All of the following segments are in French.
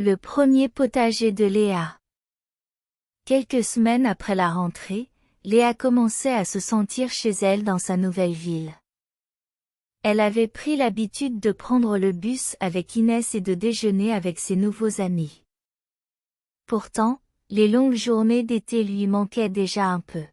Le premier potager de Léa. Quelques semaines après la rentrée, Léa commençait à se sentir chez elle dans sa nouvelle ville. Elle avait pris l'habitude de prendre le bus avec Inès et de déjeuner avec ses nouveaux amis. Pourtant, les longues journées d'été lui manquaient déjà un peu.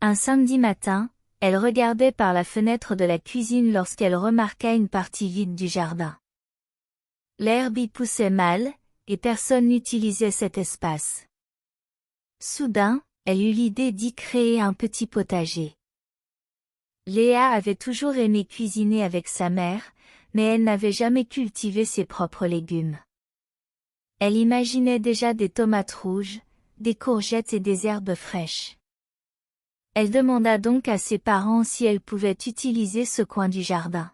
Un samedi matin, elle regardait par la fenêtre de la cuisine lorsqu'elle remarqua une partie vide du jardin. L'herbe y poussait mal, et personne n'utilisait cet espace. Soudain, elle eut l'idée d'y créer un petit potager. Léa avait toujours aimé cuisiner avec sa mère, mais elle n'avait jamais cultivé ses propres légumes. Elle imaginait déjà des tomates rouges, des courgettes et des herbes fraîches. Elle demanda donc à ses parents si elle pouvait utiliser ce coin du jardin.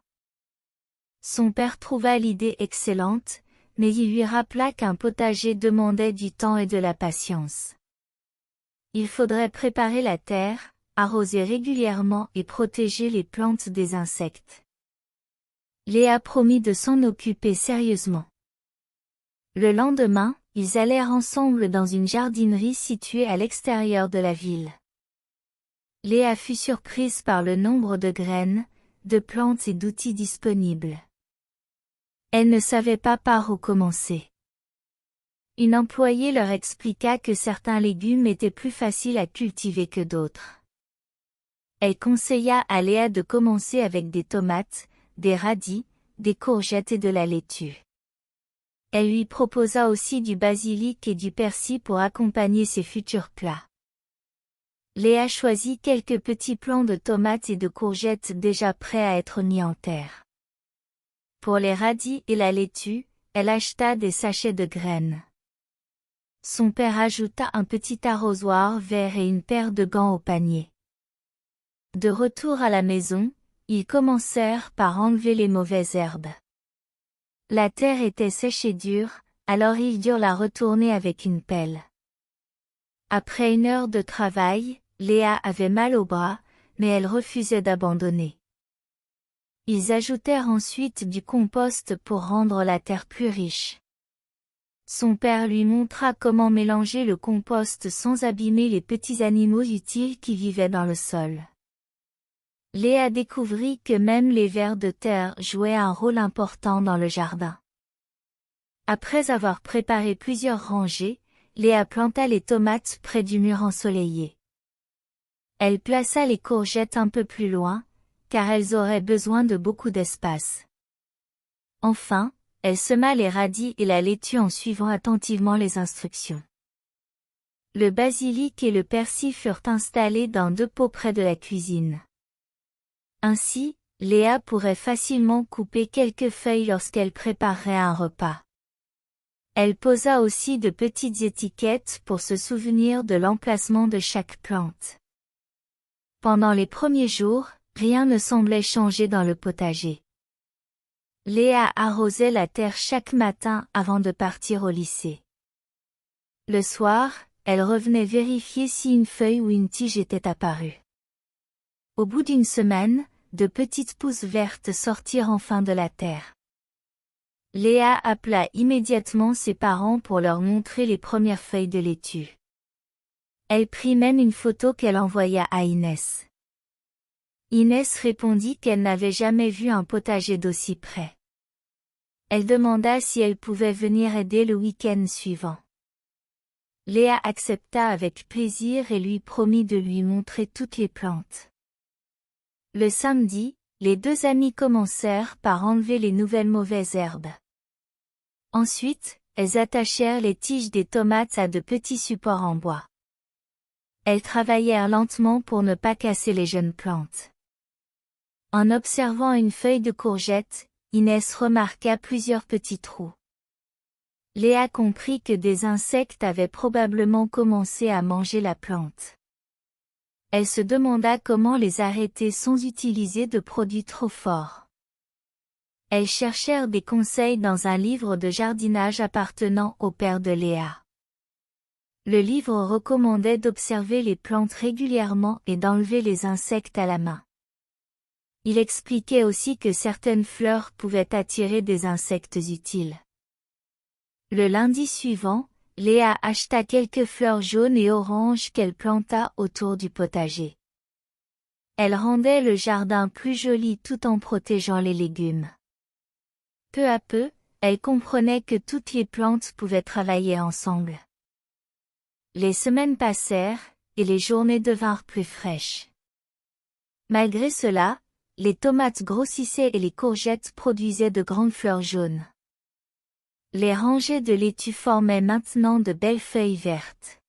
Son père trouva l'idée excellente, mais il lui rappela qu'un potager demandait du temps et de la patience. Il faudrait préparer la terre, arroser régulièrement et protéger les plantes des insectes. Léa promit de s'en occuper sérieusement. Le lendemain, ils allèrent ensemble dans une jardinerie située à l'extérieur de la ville. Léa fut surprise par le nombre de graines, de plantes et d'outils disponibles. Elle ne savait pas par où commencer. Une employée leur expliqua que certains légumes étaient plus faciles à cultiver que d'autres. Elle conseilla à Léa de commencer avec des tomates, des radis, des courgettes et de la laitue. Elle lui proposa aussi du basilic et du persil pour accompagner ses futurs plats. Léa choisit quelques petits plants de tomates et de courgettes déjà prêts à être mis en terre. Pour les radis et la laitue, elle acheta des sachets de graines. Son père ajouta un petit arrosoir vert et une paire de gants au panier. De retour à la maison, ils commencèrent par enlever les mauvaises herbes. La terre était sèche et dure, alors ils durent la retourner avec une pelle. Après 1 heure de travail, Léa avait mal au bras, mais elle refusait d'abandonner. Ils ajoutèrent ensuite du compost pour rendre la terre plus riche. Son père lui montra comment mélanger le compost sans abîmer les petits animaux utiles qui vivaient dans le sol. Léa découvrit que même les vers de terre jouaient un rôle important dans le jardin. Après avoir préparé plusieurs rangées, Léa planta les tomates près du mur ensoleillé. Elle plaça les courgettes un peu plus loin, car elles auraient besoin de beaucoup d'espace. Enfin, elle sema les radis et la laitue en suivant attentivement les instructions. Le basilic et le persil furent installés dans 2 pots près de la cuisine. Ainsi, Léa pourrait facilement couper quelques feuilles lorsqu'elle préparerait un repas. Elle posa aussi de petites étiquettes pour se souvenir de l'emplacement de chaque plante. Pendant les premiers jours, rien ne semblait changer dans le potager. Léa arrosait la terre chaque matin avant de partir au lycée. Le soir, elle revenait vérifier si une feuille ou une tige était apparue. Au bout d'1 semaine, de petites pousses vertes sortirent enfin de la terre. Léa appela immédiatement ses parents pour leur montrer les premières feuilles de laitue. Elle prit même une photo qu'elle envoya à Inès. Inès répondit qu'elle n'avait jamais vu un potager d'aussi près. Elle demanda si elle pouvait venir aider le week-end suivant. Léa accepta avec plaisir et lui promit de lui montrer toutes les plantes. Le samedi, les 2 amies commencèrent par enlever les nouvelles mauvaises herbes. Ensuite, elles attachèrent les tiges des tomates à de petits supports en bois. Elles travaillèrent lentement pour ne pas casser les jeunes plantes. En observant une feuille de courgette, Inès remarqua plusieurs petits trous. Léa comprit que des insectes avaient probablement commencé à manger la plante. Elle se demanda comment les arrêter sans utiliser de produits trop forts. Elles cherchèrent des conseils dans un livre de jardinage appartenant au père de Léa. Le livre recommandait d'observer les plantes régulièrement et d'enlever les insectes à la main. Il expliquait aussi que certaines fleurs pouvaient attirer des insectes utiles. Le lundi suivant, Léa acheta quelques fleurs jaunes et oranges qu'elle planta autour du potager. Elle rendait le jardin plus joli tout en protégeant les légumes. Peu à peu, elle comprenait que toutes les plantes pouvaient travailler ensemble. Les semaines passèrent, et les journées devinrent plus fraîches. Malgré cela, les tomates grossissaient et les courgettes produisaient de grandes fleurs jaunes. Les rangées de laitue formaient maintenant de belles feuilles vertes.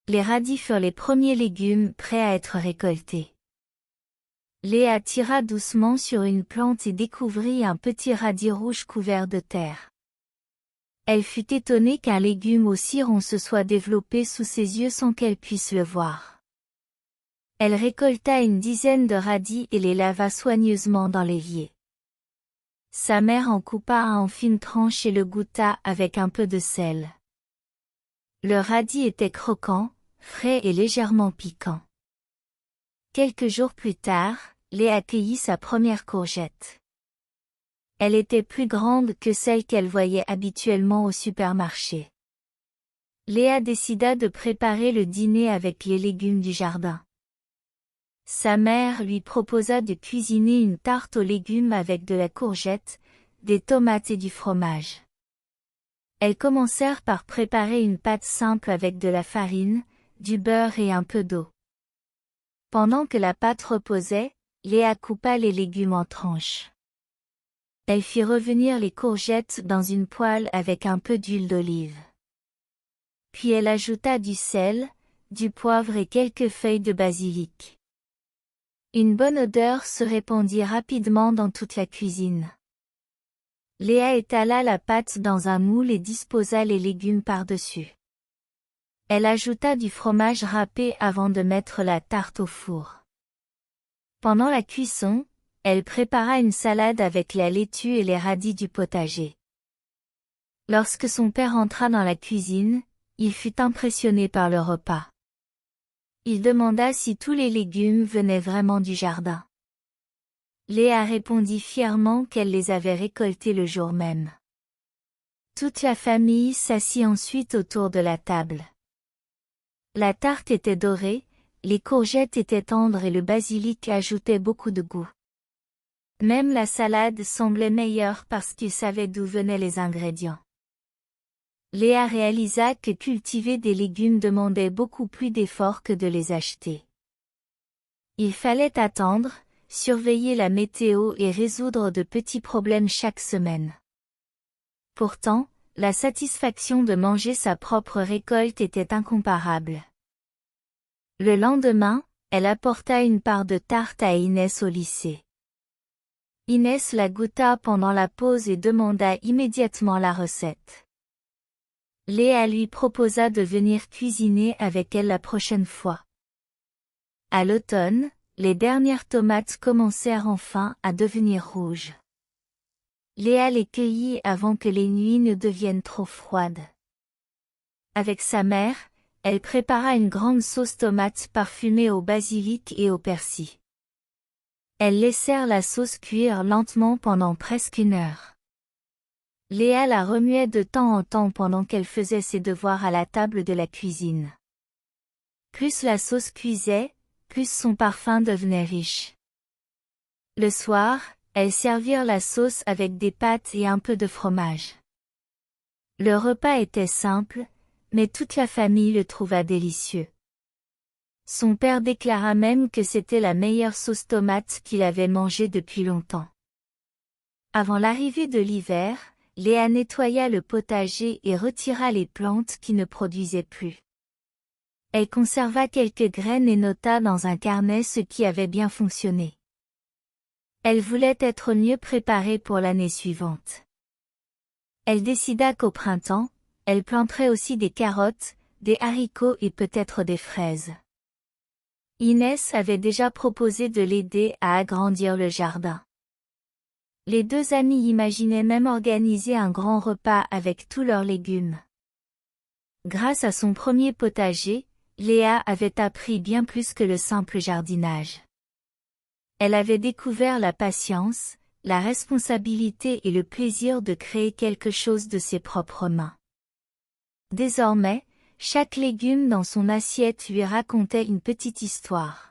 Les radis furent les premiers légumes prêts à être récoltés. Léa tira doucement sur une plante et découvrit un petit radis rouge couvert de terre. Elle fut étonnée qu'un légume aussi rond se soit développé sous ses yeux sans qu'elle puisse le voir. Elle récolta une dizaine de radis et les lava soigneusement dans l'évier. Sa mère en coupa un en fines tranches et le goûta avec un peu de sel. Le radis était croquant, frais et légèrement piquant. Quelques jours plus tard, Léa cueillit sa première courgette. Elle était plus grande que celle qu'elle voyait habituellement au supermarché. Léa décida de préparer le dîner avec les légumes du jardin. Sa mère lui proposa de cuisiner une tarte aux légumes avec de la courgette, des tomates et du fromage. Elles commencèrent par préparer une pâte simple avec de la farine, du beurre et un peu d'eau. Pendant que la pâte reposait, Léa coupa les légumes en tranches. Elle fit revenir les courgettes dans une poêle avec un peu d'huile d'olive. Puis elle ajouta du sel, du poivre et quelques feuilles de basilic. Une bonne odeur se répandit rapidement dans toute la cuisine. Léa étala la pâte dans un moule et disposa les légumes par-dessus. Elle ajouta du fromage râpé avant de mettre la tarte au four. Pendant la cuisson, elle prépara une salade avec la laitue et les radis du potager. Lorsque son père entra dans la cuisine, il fut impressionné par le repas. Il demanda si tous les légumes venaient vraiment du jardin. Léa répondit fièrement qu'elle les avait récoltés le jour même. Toute la famille s'assit ensuite autour de la table. La tarte était dorée, les courgettes étaient tendres et le basilic ajoutait beaucoup de goût. Même la salade semblait meilleure parce qu'il savait d'où venaient les ingrédients. Léa réalisa que cultiver des légumes demandait beaucoup plus d'efforts que de les acheter. Il fallait attendre, surveiller la météo et résoudre de petits problèmes chaque semaine. Pourtant, la satisfaction de manger sa propre récolte était incomparable. Le lendemain, elle apporta une part de tarte à Inès au lycée. Inès la goûta pendant la pause et demanda immédiatement la recette. Léa lui proposa de venir cuisiner avec elle la prochaine fois. À l'automne, les dernières tomates commencèrent enfin à devenir rouges. Léa les cueillit avant que les nuits ne deviennent trop froides. Avec sa mère, elle prépara une grande sauce tomate parfumée au basilic et au persil. Elles laissèrent la sauce cuire lentement pendant presque 1 heure. Léa la remuait de temps en temps pendant qu'elle faisait ses devoirs à la table de la cuisine. Plus la sauce cuisait, plus son parfum devenait riche. Le soir, elles servirent la sauce avec des pâtes et un peu de fromage. Le repas était simple, mais toute la famille le trouva délicieux. Son père déclara même que c'était la meilleure sauce tomate qu'il avait mangée depuis longtemps. Avant l'arrivée de l'hiver, Léa nettoya le potager et retira les plantes qui ne produisaient plus. Elle conserva quelques graines et nota dans un carnet ce qui avait bien fonctionné. Elle voulait être mieux préparée pour l'année suivante. Elle décida qu'au printemps, elle planterait aussi des carottes, des haricots et peut-être des fraises. Inès avait déjà proposé de l'aider à agrandir le jardin. Les deux amies imaginaient même organiser un grand repas avec tous leurs légumes. Grâce à son premier potager, Léa avait appris bien plus que le simple jardinage. Elle avait découvert la patience, la responsabilité et le plaisir de créer quelque chose de ses propres mains. Désormais, chaque légume dans son assiette lui racontait une petite histoire.